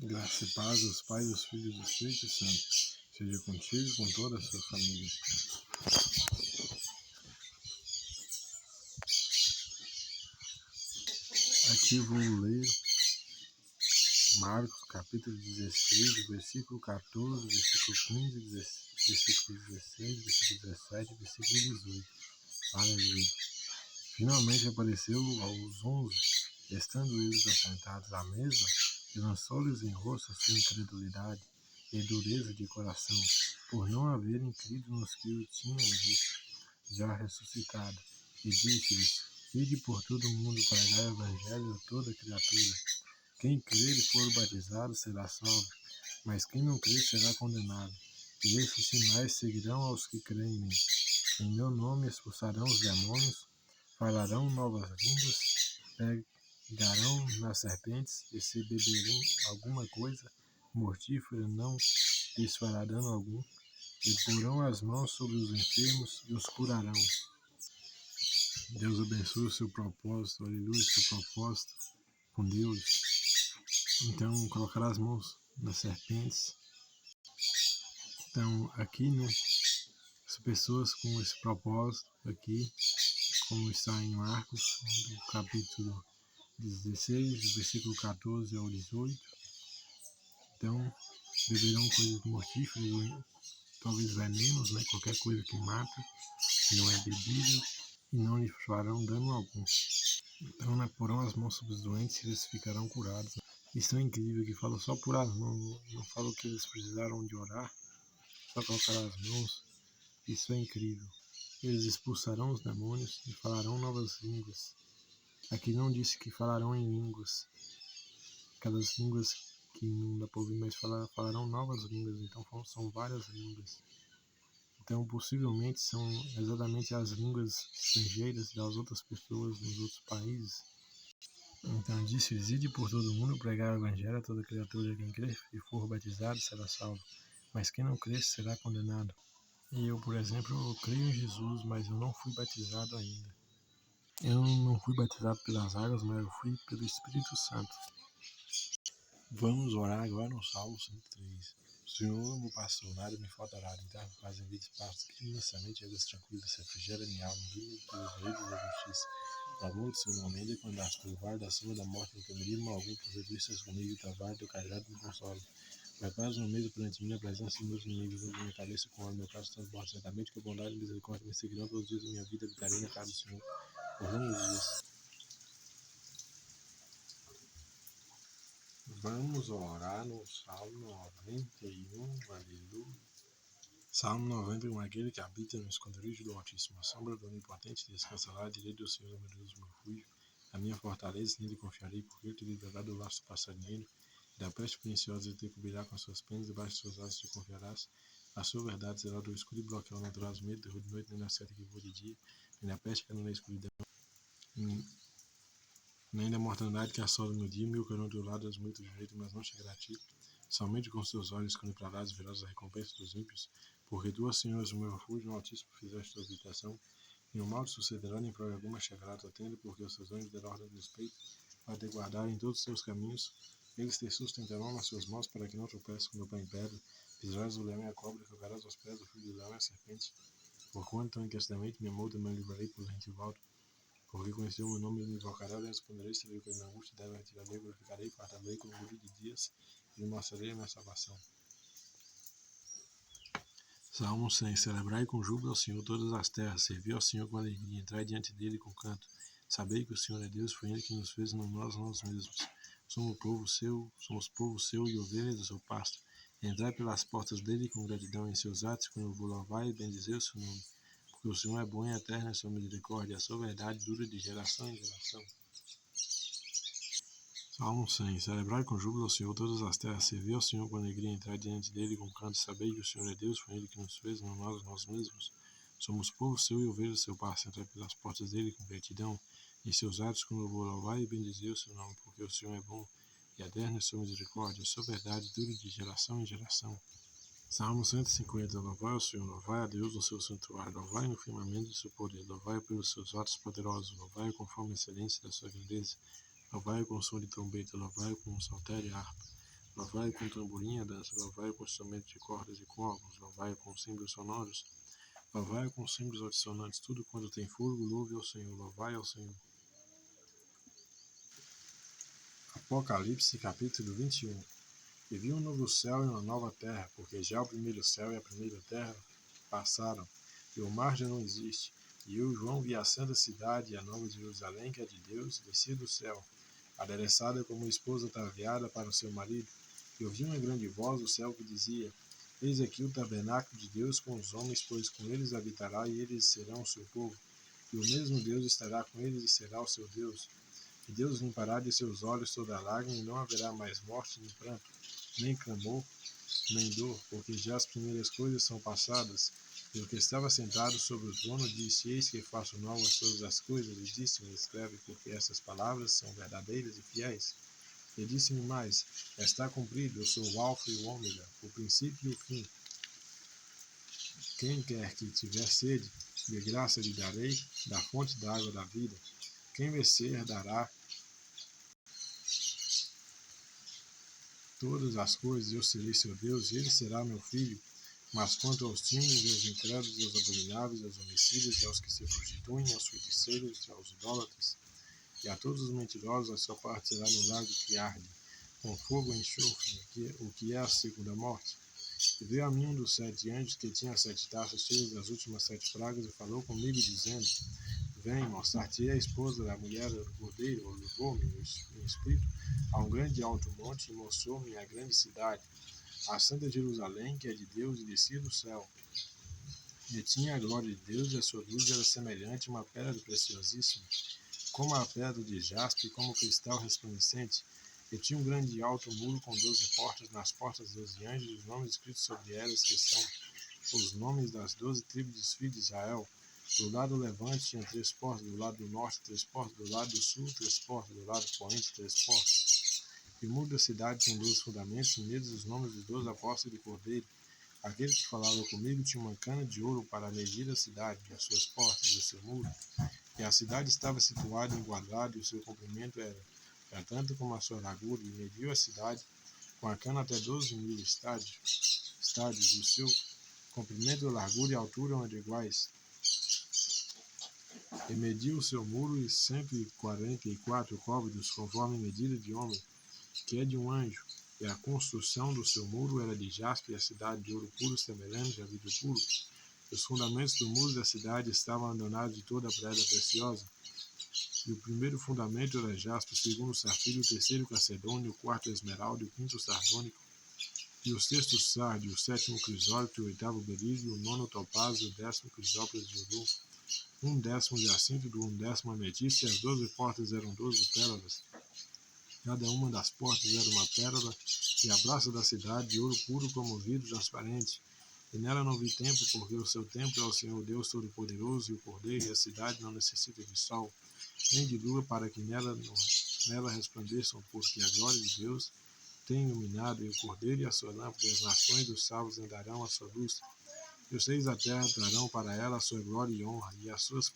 Graça e paz aos Pais, aos Filhos e do Espírito Santo, seja contigo e com toda a sua família. Aqui vou ler Marcos, capítulo 16, versículo 14, versículo 15, versículo 16, versículo 17, versículo 18. Aleluia. Finalmente apareceu aos 11, estando eles assentados à mesa, e lançou-lhes em rosto a sua incredulidade e dureza de coração, por não haverem crido nos que o tinham visto, já ressuscitado. E disse-lhes: Ide por todo o mundo pregar o evangelho a toda criatura. Quem crer e for batizado será salvo, mas quem não crer será condenado. E esses sinais seguirão aos que creem em mim. Em meu nome expulsarão os demônios, falarão novas línguas, pegarão nas serpentes, e se beberem alguma coisa mortífera não lhes fará dano algum, e porão as mãos sobre os enfermos e os curarão. Deus abençoe o seu propósito, aleluia, seu propósito com Deus. Então, colocará as mãos nas serpentes. Então, aqui, as pessoas com esse propósito aqui, como está em Marcos, do capítulo 16, do versículo 14 ao 18. Então, beberão coisas mortíferas, talvez venenos, qualquer coisa que mata, que não é bebível, e não lhe farão dano algum. Então, porão as mãos sobre os doentes e eles ficarão curados. Isso é incrível, que fala só por as mãos, não fala que eles precisaram de orar, só colocar as mãos. Isso é incrível. Eles expulsarão os demônios e falarão novas línguas. Aqui não disse que falarão em línguas, aquelas línguas que não dá para ouvir, mas falarão novas línguas, então são várias línguas. Então, possivelmente, são exatamente as línguas estrangeiras das outras pessoas nos outros países. Então, disse-lhes: Ide por todo o mundo pregar o evangelho a toda criatura. Quem crer e for batizado será salvo, mas quem não crer será condenado. E eu, por exemplo, eu creio em Jesus, mas eu não fui batizado ainda. Eu não fui batizado pelas águas, mas eu fui pelo Espírito Santo. Vamos orar agora no Salmo 103. Senhor, meu pastor, nada me faltará, então fazem vida e pastos que imensamente águas tranquilas, refrigera minha alma, guia pelos reinos da justiça. O amor do seu nome, ainda quando as do vale da sombra da morte, não temeria mal algum, porque tu estás comigo, tua vara e teu cajado me consolam. Prepara no meio perante mim, na presença dos meus inimigos, onde minha cabeça com óleo, meu prato transborda, certamente que a bondade e a misericórdia me seguirão todos os dias da minha vida, habitarei na casa do Senhor por longos dias. Vamos orar no Salmo 91, aleluia. Salmo 91, aquele que habita no esconderijo do Altíssimo, a sombra do Onipotente descansa lá, à direita do Senhor, meu Deus, meu refúgio, a minha fortaleza, nele confiarei, porque ele te livrará do laço do passarinheiro, e da peste perniciosa ele te cobrirá com as suas penas, debaixo de suas asas te confiarás. A sua verdade será do escuro e bloqueio, não terás medo, terror de noite, nem na seta que voa de dia, nem na peste que anda na escuridão, nem da mortandade que assola no dia, 1000 cairão do teu lado, 10.000 do direito, mas não chegará a ti. Somente com os teus olhos contemplarás e verás a recompensa dos ímpios, porque tu, Senhor, és o meu refúgio, no Altíssimo fizeste tua habitação. Nenhum mal te sucederá, nem praga alguma chegará a tua tenda, porque os teus anjos deram ordem a respeito, para te guardar em todos os teus caminhos. Eles te sustentarão nas suas mãos, para que não tropeces com o pé em pedra. Pisarás o leão e a cobra, calcarás aos pés o filho do leão e a serpente. Porquanto tão encarecidamente me amou, também livrarei por rente volta. Porque conheceu o meu nome, ele me invocará, eu responderei, se viu que minha angústia deve retirarei, glorificarei, fartarei com orgulho de dias, e mostrarei a minha salvação. Salmo 100. Celebrai com júbilo ao Senhor todas as terras, servi ao Senhor com alegria, entrai diante dele com canto. Sabei que o Senhor é Deus, foi ele que nos fez, não nós mesmos. Somos povo seu e ovelhas do seu pasto. Entrai pelas portas dele com gratidão em seus atos, quando eu vou louvar e bendizer o seu nome. Porque o Senhor é bom e eterno é a sua misericórdia, a sua verdade dura de geração em geração. Salmo 100. Celebrai com júbilo ao Senhor todas as terras, servi ao Senhor com alegria, entrar diante dele com canto, sabei que o Senhor é Deus, foi ele que nos fez, não nós mesmos. Somos povo seu e ovelhas do seu pasto, entrai pelas portas dele com gratidão, em seus atos com louvor louvar e bendizer o seu nome, porque o Senhor é bom e eterna é a sua misericórdia, a sua verdade dura de geração em geração. Salmo 150. Louvai ao Senhor, louvai a Deus no seu santuário, louvai no firmamento do seu poder, louvai pelos seus atos poderosos, louvai conforme a excelência da sua grandeza, louvai com som de trombeta, louvai com saltério e harpa, Lavai com tamborim a dança, lavai com instrumento de cordas e corvos, lavai com símbolos sonoros, lavai com símbolos altissonantes, tudo quanto tem fogo, louve ao Senhor, lavai ao Senhor. Apocalipse capítulo 21. E vi um novo céu e uma nova terra, porque já o primeiro céu e a primeira terra passaram, e o mar já não existe. E eu, João, vi a santa cidade e a nova Jerusalém, que é de Deus, descer do céu, adereçada como esposa ataviada para o seu marido. E ouvi uma grande voz do céu que dizia: Eis aqui o tabernáculo de Deus com os homens, pois com eles habitará, e eles serão o seu povo. E o mesmo Deus estará com eles e será o seu Deus. E Deus limpará de seus olhos toda lágrima, e não haverá mais morte, nem pranto, nem clamor, nem dor, porque já as primeiras coisas são passadas. E o que estava sentado sobre o trono disse: Eis que faço novas todas as coisas. E disse-me: Escreve, porque essas palavras são verdadeiras e fiéis. E disse-me mais: Está cumprido, eu sou o Alfa e o Ômega, o princípio e o fim. Quem quer que tiver sede, de graça lhe darei da fonte da água da vida. Quem vencer dará todas as coisas, eu serei seu Deus, e ele será meu filho. Mas quanto aos tímidos, e aos incrédulos, e aos abomináveis, e aos homicidas, e aos que se prostituem, aos feiticeiros, e aos idólatras, e a todos os mentirosos, a sua parte será no lago que arde, com fogo e enxofre, o que é a segunda morte. E veio a mim um dos 7 anjos, que tinha 7 taças cheias das últimas 7 pragas, e falou comigo, dizendo: Vem, mostrar-te-ei a esposa da mulher do cordeiro. Ou levou-me em espírito a um grande alto monte, e mostrou-me a grande cidade, a santa Jerusalém, que é de Deus, e descia do céu. E tinha a glória de Deus, e a sua luz era semelhante a uma pedra preciosíssima, como a pedra de jaspe, e como cristal resplandecente. E tinha um grande e alto muro com 12 portas, nas portas 12 anjos, e os nomes escritos sobre elas, que são os nomes das 12 tribos dos filhos de Israel. Do lado levante tinha 3 portas, do lado do norte 3 portas, do lado do sul 3 portas, do lado poente 3 portas. E o muro da cidade tinha 12 fundamentos, e neles os nomes dos 12 apóstolos do Cordeiro. Aquele que falava comigo tinha uma cana de ouro para medir a cidade, e as suas portas, e o seu muro. E a cidade estava situada em quadrado, e o seu comprimento era tanto como a sua largura, e mediu a cidade com a cana até 12.000 estádios, e o seu comprimento, largura e altura eram iguais. E mediu o seu muro e 144 côvados, conforme a medida de homem, que é de um anjo. E a construção do seu muro era de jaspe, e a cidade de ouro puro, semelhante a vidro puro. Os fundamentos do muro da cidade estavam adornados de toda a pedra preciosa. E o primeiro fundamento era jaspe, o segundo safiro, o terceiro calcedônio, o quarto esmeralda, o quinto sardônico, e o sexto sardio, o sétimo crisólito, o oitavo berílio, o nono topázio, o 10º crisópraso de ouro, 1/10 jacinto, do 1/10 ametista, e as 12 portas eram 12 pérolas. Cada uma das portas era uma pérola, e a praça da cidade de ouro puro como vidro transparente. E nela não vi templo, porque o seu templo é o Senhor Deus Todo-Poderoso e o Cordeiro, e a cidade não necessita de sol, nem de lua, para que nela resplandeçam, porque a glória de Deus tem iluminado, e o Cordeiro e a sua lâmpada, e as nações dos salvos andarão à sua luz. E os reis da terra trarão para ela a sua glória e honra, e as suas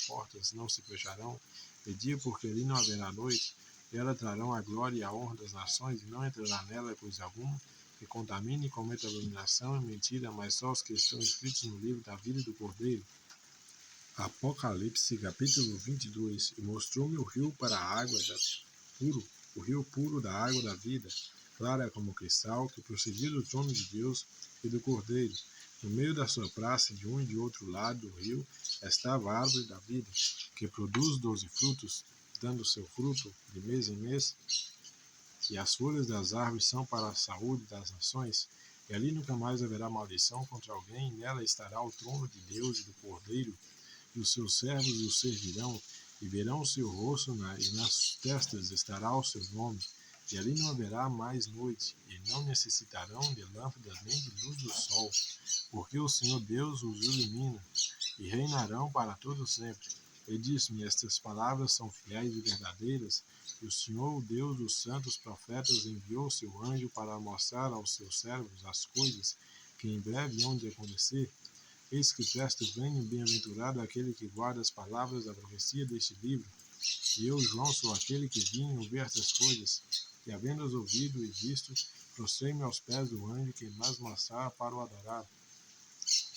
portas não se fecharão de dia, porque ali não haverá noite. E ela trarão a glória e a honra das nações, e não entrará nela coisa alguma que contamine e cometa abominação e mentira, mas só os que estão escritos no livro da vida do Cordeiro. Apocalipse capítulo 22. E mostrou-me o rio para a água puro, o rio puro da água da vida, clara como cristal, que procedia do trono de Deus e do Cordeiro. No meio da sua praça, de um e de outro lado do rio, estava a árvore da vida, que produz 12 frutos, dando seu fruto de mês em mês, e as folhas das árvores são para a saúde das nações. E ali nunca mais haverá maldição contra alguém, e nela estará o trono de Deus e do Cordeiro, e os seus servos o servirão, e verão o seu rosto, e nas testas estará o seu nome. E ali não haverá mais noite, e não necessitarão de lâmpadas nem de luz do sol, porque o Senhor Deus os ilumina, e reinarão para todo sempre. E disse-me: Estas palavras são fiéis e verdadeiras, e o Senhor, o Deus dos santos profetas, enviou seu anjo para mostrar aos seus servos as coisas que em breve hão de acontecer. Eis que presto venho, bem-aventurado aquele que guarda as palavras da profecia deste livro. E eu, João, sou aquele que vim ouvir estas coisas. E havendo-as ouvido e visto, prostrei-me aos pés do anjo que mais mostrava para o adorar.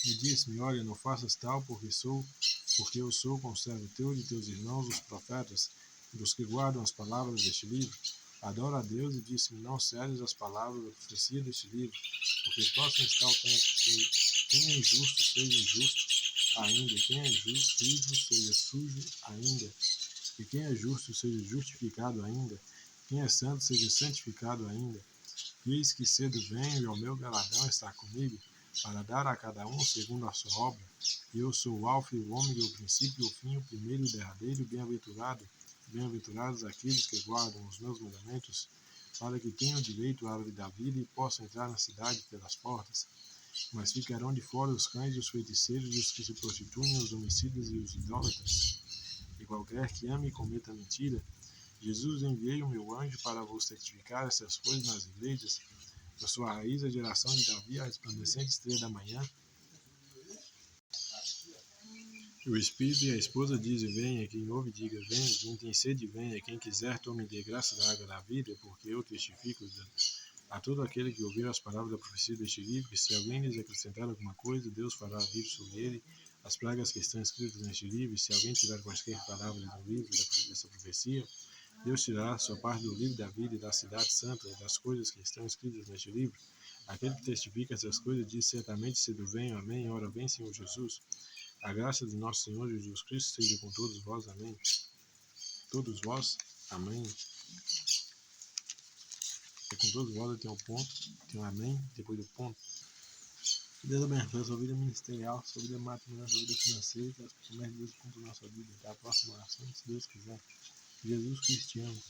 E disse-me: Olha, não faças tal, porque eu sou conservo teu e de teus irmãos, os profetas, dos que guardam as palavras deste livro. Adora a Deus, e disse-me: Não cedes as palavras da profecia deste livro, porque próximo está o tempo que quem é injusto seja injusto ainda, e quem é sujo seja sujo ainda, e quem é justo seja justificado ainda, quem é santo seja santificado ainda. Eis que cedo venho, e o meu galardão está comigo, para dar a cada um segundo a sua obra. E eu sou o alfa e o ômega, o princípio e o fim, o primeiro e o derradeiro, bem-aventurados aqueles que guardam os meus mandamentos, para que tenham direito à árvore da vida e possam entrar na cidade pelas portas. Mas ficarão de fora os cães e os feiticeiros, e os que se prostituem, os homicidas e os idólatras, e qualquer que ame e cometa mentira. Jesus, enviei o meu anjo para vos certificar essas coisas nas igrejas. Da sua raiz, a geração de Davi, a resplandecente estrela da manhã. O Espírito e a esposa dizem: Venha. Quem ouve, diga: Venha. Quem tem sede, venha. Quem quiser, tome de graça da água da vida, porque eu testifico a todo aquele que ouvir as palavras da profecia deste livro, que se alguém lhes acrescentar alguma coisa, Deus fará vir sobre ele as pragas que estão escritas neste livro. E se alguém tirar quaisquer palavras do livro dessa profecia, Deus tirará a sua parte do livro da vida e da cidade santa e das coisas que estão escritas neste livro. Aquele que testifica essas coisas diz certamente: cedo venho, amém. Ora vem, Senhor Jesus. A graça de nosso Senhor Jesus Cristo seja com todos vós, amém. Todos vós, amém. E com todos vós tem um ponto, tem um amém, depois do ponto. Deus abençoe a sua vida ministerial, sua vida matrimonial, sua vida financeira, que as promessas de Deus contra a nossa vida. Até a próxima oração, se Deus quiser. Jesus Cristo te ama.